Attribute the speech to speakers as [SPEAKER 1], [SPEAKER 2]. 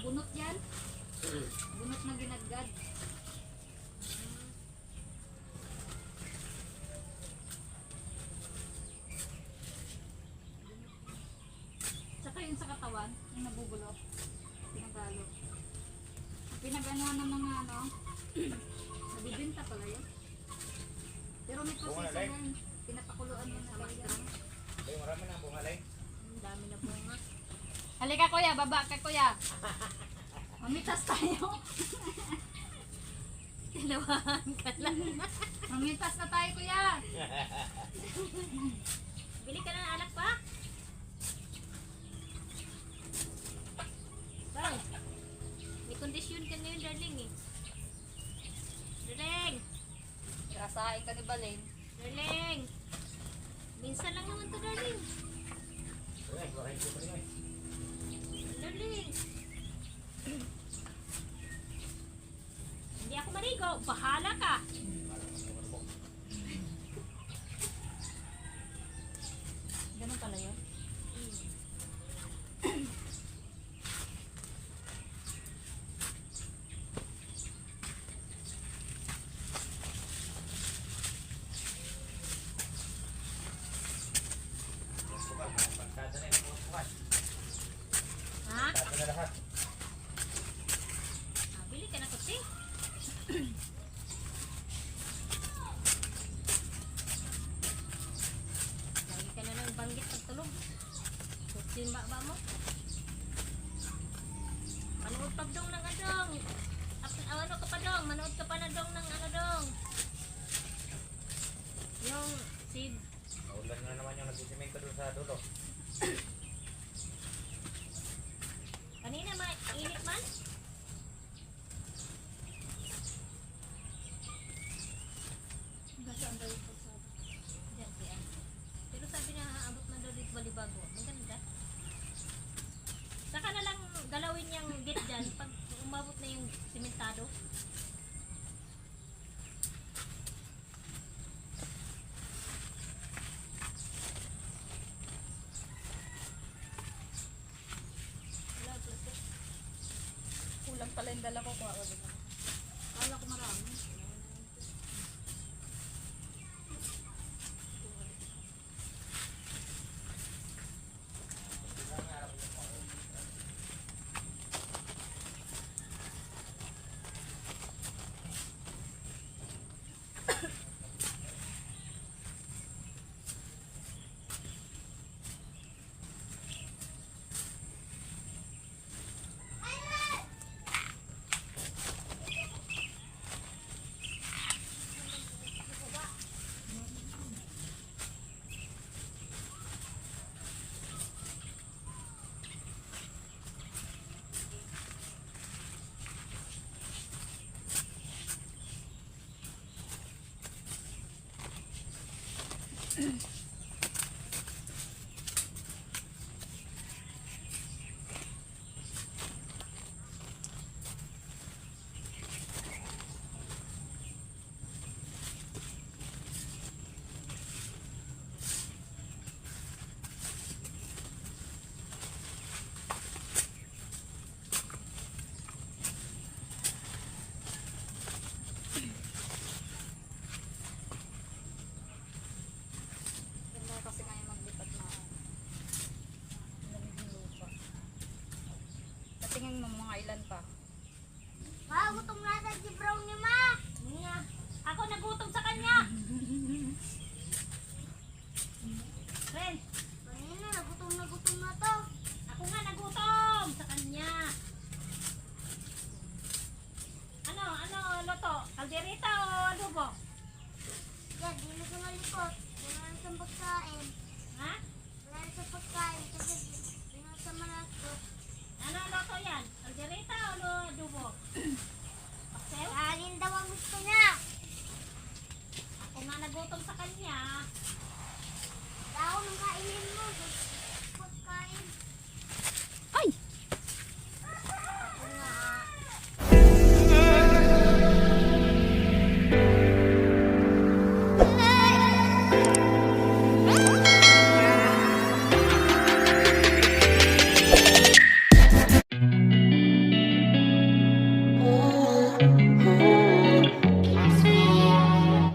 [SPEAKER 1] Bunot yan? Bunot na ginagad. Tsaka yun sa katawan, yung nabubulok, pinagalo. Pinag-anuhan ng mga ano, nabibinta pala yun. Pero may proseso yan, pinapakuluan mo na lang yan.
[SPEAKER 2] Ay, marami na bungalay.
[SPEAKER 1] Ang dami na bunga. Halika kuya, baba ka kuya. Mamitas tayo.
[SPEAKER 3] Tinawahan ka lang.
[SPEAKER 1] Mamitas na tayo kuya.
[SPEAKER 3] Bili ka ng alak pa? Bang, may kondisyon ka ngayon, darling eh. Darling!
[SPEAKER 1] Rasain ka ni Balen.
[SPEAKER 3] Darling! Minsan lang naman to, darling.
[SPEAKER 2] Ay, bakit ko pa rin ay.
[SPEAKER 3] Darling! Hindi ako marigo. Bahala ka.
[SPEAKER 1] Ganun pala yun.
[SPEAKER 2] Pagkada na yung bukas.
[SPEAKER 3] Ha?
[SPEAKER 2] Pagkada na lahat.
[SPEAKER 3] Ah, bili ka na kasi. Lagi ka na ng banggit pagtulog. Susin ba mo? Manood pa dong ng adong. Ano ka pa dong? Manood ka pa na dong ng ano dong. Yung si
[SPEAKER 2] Naulan na naman yung nagsisimento doon sa dulo.
[SPEAKER 3] kanina mainit man.
[SPEAKER 1] Saan daw yung pagsama?
[SPEAKER 3] Diyan, diyan. Pero sabi niya aabot na daw dito Balibago. Maganda. Saka na lang galawin yung gate dyan pag umabot na yung simentado.
[SPEAKER 1] Wala, plastic. Kulang pala yung dala ko. Kuha ko dito. Kala ko marami. Ganda kasi ngayon maglipat na lamig ng lupa. Patingin mo mga ilan pa.
[SPEAKER 3] Ma, gutom na sa si Brownie, ma! Nga. Ako nagutom sa kanya! Ren! Kanina, nagutom na to. Ako nga nagutom sa kanya. Ano, loto? Kaldereta o adobo?
[SPEAKER 4] Yan, di na sa malikot. Wala na sa pagkain.
[SPEAKER 3] Ha?
[SPEAKER 4] Wala na sa pagkain kasi di na sa malikot.
[SPEAKER 3] Ano loto yan? Algerita o adobo? Pastel?
[SPEAKER 4] Kanin daw ang gusto niya.